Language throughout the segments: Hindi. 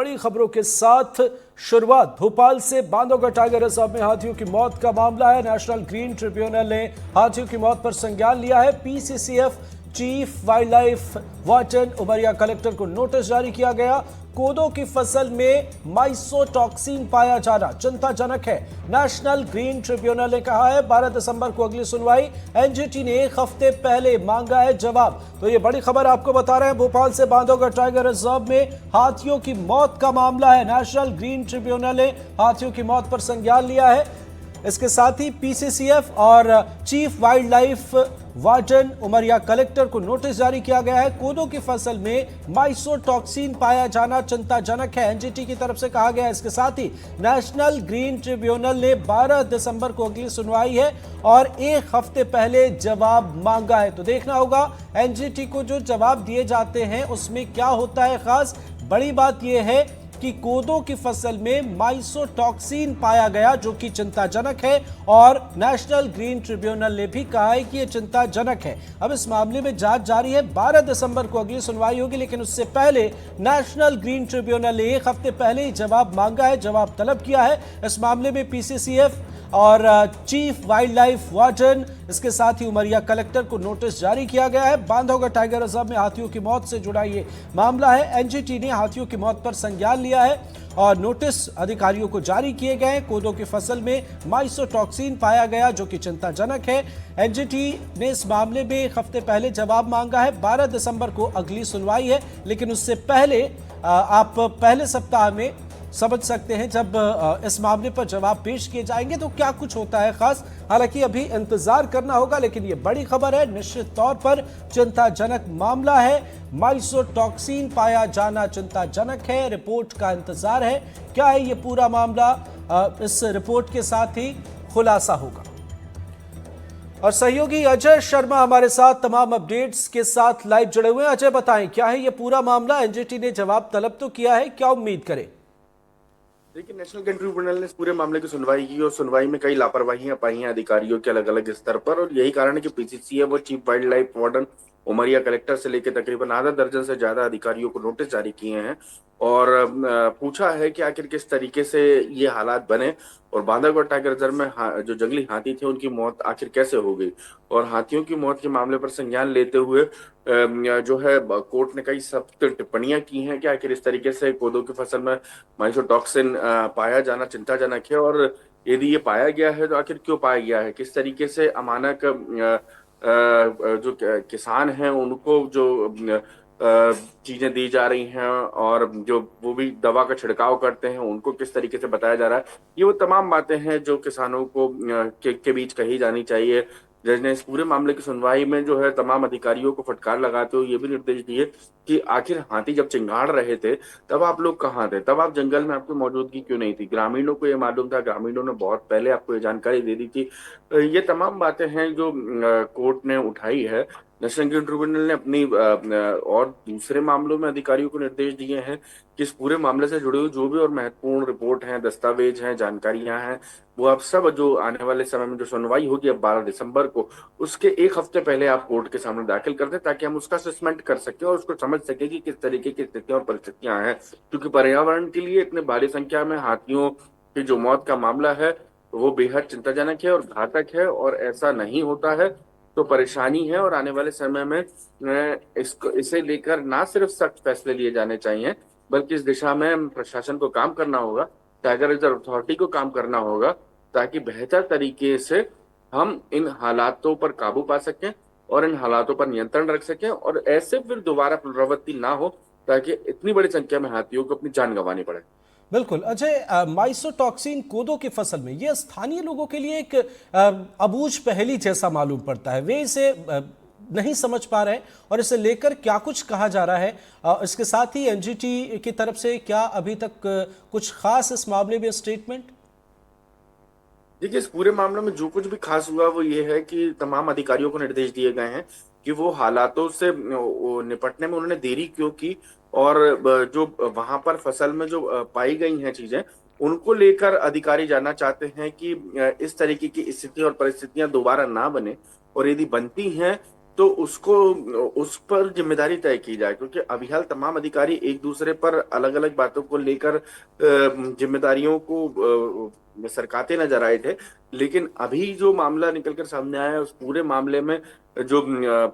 बड़ी खबरों के साथ शुरुआत भोपाल से। बांधवगढ़ टाइगर रिजर्व में हाथियों की मौत का मामला है। नेशनल ग्रीन ट्रिब्यूनल ने हाथियों की मौत पर संज्ञान लिया है। PCCF chief wild life warden Umaria collector को नोटिस जारी किया गया। कोदो की फसल में माइसोटॉक्सिन पाया जाना चिंताजनक है। नेशनल ग्रीन ट्रिब्यूनल ने कहा है 12 दिसंबर को अगली सुनवाई। एनजीटी ने एक हफ्ते पहले मांगा है जवाब। तो ये बड़ी खबर आपको बता रहे हैं भोपाल से। बांधवगढ़ टाइगर रिजर्व में हाथियों की मौत का मामला है। नेशनल ग्रीन ट्रिब्यूनल ने हाथियों की मौत पर संज्ञान लिया है। इसके साथ ही पीसीसीएफ और chief wild life warden Umaria collector को नोटिस जारी किया गया है। कोदो की फसल में माइसोटॉक्सिन पाया जाना चिंताजनक है, एनजीटी की तरफ से कहा गया है। इसके साथ ही नेशनल ग्रीन ट्रिब्यूनल ने 12 दिसंबर को अगली सुनवाई है और एक हफ्ते पहले जवाब मांगा है। तो देखना होगा एनजीटी को जो जवाब दिए जाते हैं उसमें क्या होता है खास। बड़ी बात यह है कि कोदो की फसल में माइसोटॉक्सिन पाया गया जो कि चिंताजनक है और नेशनल ग्रीन ट्रिब्यूनल ने भी कहा है कि यह चिंताजनक है। अब इस मामले में जांच जारी है। 12 दिसंबर को अगली सुनवाई होगी, लेकिन उससे पहले नेशनल ग्रीन ट्रिब्यूनल ने एक हफ्ते पहले ही जवाब मांगा है, जवाब तलब किया है। इस मामले में पीसीसीएफ और चीफ वाइल्ड लाइफ वार्डन, इसके साथ ही उमरिया कलेक्टर को नोटिस जारी किया गया है। बांधवगढ़ टाइगर रिजर्व में हाथियों की मौत से जुड़ा ये मामला है। एनजीटी ने हाथियों की मौत पर संज्ञान लिया है और नोटिस अधिकारियों को जारी किए गए हैं। कोदो की फसल में माइसोटॉक्सिन पाया गया जो कि चिंताजनक है। एनजीटी ने इस मामले में एक हफ्ते पहले जवाब मांगा है। 12 दिसंबर को अगली सुनवाई है, लेकिन उससे पहले आप पहले सप्ताह में समझ सकते हैं जब इस मामले पर जवाब पेश किए जाएंगे तो क्या कुछ होता है खास। हालांकि अभी इंतजार करना होगा, लेकिन यह बड़ी खबर है। निश्चित तौर पर चिंताजनक मामला है। माइसोटॉक्सिन पाया जाना चिंताजनक है। रिपोर्ट का इंतजार है। क्या है ये पूरा मामला, इस रिपोर्ट के साथ ही खुलासा होगा। और सहयोगी अजय शर्मा हमारे साथ तमाम अपडेट्स के साथ लाइव जुड़े हुए हैं। अजय बताएं क्या है ये पूरा मामला। एनजीटी ने जवाब तलब तो किया है, क्या उम्मीद करें। देखिए, नेशनल ग्रीन ट्रिब्यूनल ने इस पूरे मामले की सुनवाई की और सुनवाई में कई लापरवाहियां पाई हैं अधिकारियों के अलग अलग स्तर पर, और यही कारण है कि पीसीसीएफ और chief wild life warden Umaria collector से लेकर तकरीबन आधा दर्जन से ज्यादा अधिकारियों को नोटिस जारी किए हैं और पूछा है कि आखिर किस तरीके से ये हालात बने और बांधवगढ़ टाइगर रिजर्व में जो जंगली हाथी थे उनकी मौत आखिर कैसे हो गई। और हाथियों की मौत के मामले पर संज्ञान लेते हुए जो है कोर्ट ने कई सख्त टिप्पणियां की हैं कि आखिर इस तरीके से कोदो की फसल में माइसोटॉक्सिन पाया जाना चिंताजनक है, और यदि ये पाया गया है तो आखिर क्यों पाया गया है, किस तरीके से अमानक जो किसान हैं उनको जो चीजें दी जा रही हैं और जो वो भी दवा का छिड़काव करते हैं उनको किस तरीके से बताया जा रहा है। ये वो तमाम बातें हैं जो किसानों को के बीच कही जानी चाहिए। जज ने इस पूरे मामले की सुनवाई में जो है तमाम अधिकारियों को फटकार लगाते हुए ये भी निर्देश दिए कि आखिर हाथी जब चिंगाड़ रहे थे तब आप लोग कहाँ थे, तब आप जंगल में आपकी मौजूदगी क्यों नहीं थी। ग्रामीणों को ये मालूम था, ग्रामीणों ने बहुत पहले आपको ये जानकारी दे दी थी। ये तमाम बातें हैं जो कोर्ट ने उठाई है। नेशनल ग्रीन ट्रिब्यूनल ने अपनी और दूसरे मामलों में अधिकारियों को निर्देश दिए हैं कि इस पूरे मामले से जुड़े हुए जो भी और महत्वपूर्ण रिपोर्ट हैं, दस्तावेज हैं, जानकारियां हैं, वो आप सब जो आने वाले समय में जो सुनवाई होगी अब 12 दिसंबर को, उसके एक हफ्ते पहले आप कोर्ट के सामने दाखिल कर दें ताकि हम उसका असेसमेंट कर सकें और उसको समझ सकें कि किस तरीके की स्थितियां और परिस्थितियां हैं। क्योंकि पर्यावरण के लिए इतने भारी संख्या में हाथियों की जो मौत का मामला है वो बेहद चिंताजनक है और घातक है, और ऐसा नहीं होता है तो परेशानी है। और आने वाले समय में इसे लेकर ना सिर्फ सख्त फैसले लिए जाने चाहिए बल्कि इस दिशा में प्रशासन को काम करना होगा, टाइगर रिजर्व अथॉरिटी को काम करना होगा ताकि बेहतर तरीके से हम इन हालातों पर काबू पा सकें और इन हालातों पर नियंत्रण रख सकें और ऐसे फिर दोबारा पुनरावृत्ति ना हो ताकि इतनी बड़ी संख्या में हाथियों को अपनी जान गंवानी पड़े। बिल्कुल अजय, माइसोटॉक्सिन कोदो की फसल में ये स्थानीय लोगों के लिए एक अबूझ पहेली जैसा मालूम पड़ता है। वे इसे नहीं समझ पा रहे और इसे लेकर क्या कुछ कहा जा रहा है। इसके साथ ही एनजीटी की तरफ से क्या अभी तक कुछ खास इस मामले में स्टेटमेंट। देखिए, इस पूरे मामले में जो कुछ भी खास हुआ वो ये है कि तमाम अधिकारियों को निर्देश दिए गए हैं कि वो हालातों से निपटने में उन्होंने देरी क्यों की और जो वहां पर फसल में जो पाई गई हैं चीजें उनको लेकर अधिकारी जानना चाहते हैं कि इस तरीके की स्थिति और परिस्थितियां दोबारा ना बने, और यदि बनती हैं तो उसको उस पर जिम्मेदारी तय की जाए, क्योंकि अभी हाल तमाम अधिकारी एक दूसरे पर अलग अलग बातों को लेकर जिम्मेदारियों को सरकाते नजर आए थे। लेकिन अभी जो मामला निकलकर सामने आया है, उस पूरे मामले में जो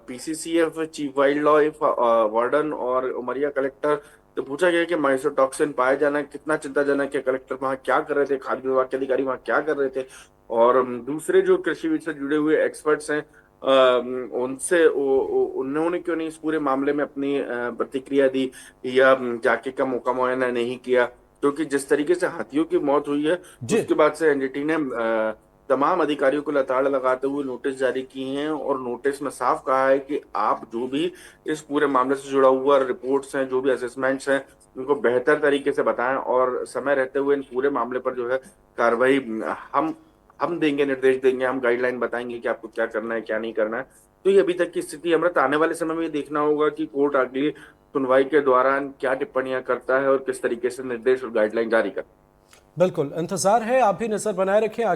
PCCF chief wild life warden और उमरिया कलेक्टर तो पूछा गया कि माइसोटॉक्सिन पाया जाना कितना चिंताजनक है, कलेक्टर वहां क्या कर रहे थे, खाद्य विभाग के अधिकारी वहां क्या कर रहे थे। और दूसरे जो कृषि विद से जुड़े हुए एक्सपर्ट्स हैं, उनसे उन्होंने क्यों नहीं इस पूरे मामले में अपनी प्रतिक्रिया दी या जाके का मौका मुआयना नहीं किया। क्योंकि जिस तरीके से हाथियों की मौत हुई है, जी उसके बाद से एनजीटी ने तमाम अधिकारियों को लताड़ लगाते हुए नोटिस जारी किए हैं, और नोटिस में साफ कहा है कि आप जो भी इस पूरे मामले से जुड़ा हुआ रिपोर्ट्स हैं, जो भी असेसमेंट्स हैं, उनको बेहतर तरीके से बताएं, और समय रहते हुए इन पूरे मामले पर जो है कार्रवाई हम देंगे, निर्देश देंगे, हम गाइडलाइन बताएंगे कि आपको क्या करना है क्या नहीं करना है। तो ये अभी तक की स्थिति है। अमृत, आने वाले समय में ये देखना होगा कि कोर्ट अगली सुनवाई के दौरान क्या टिप्पणियां करता है और किस तरीके से निर्देश और गाइडलाइन जारी करता है। बिल्कुल इंतजार है, आप भी नजर बनाए रखें आगे।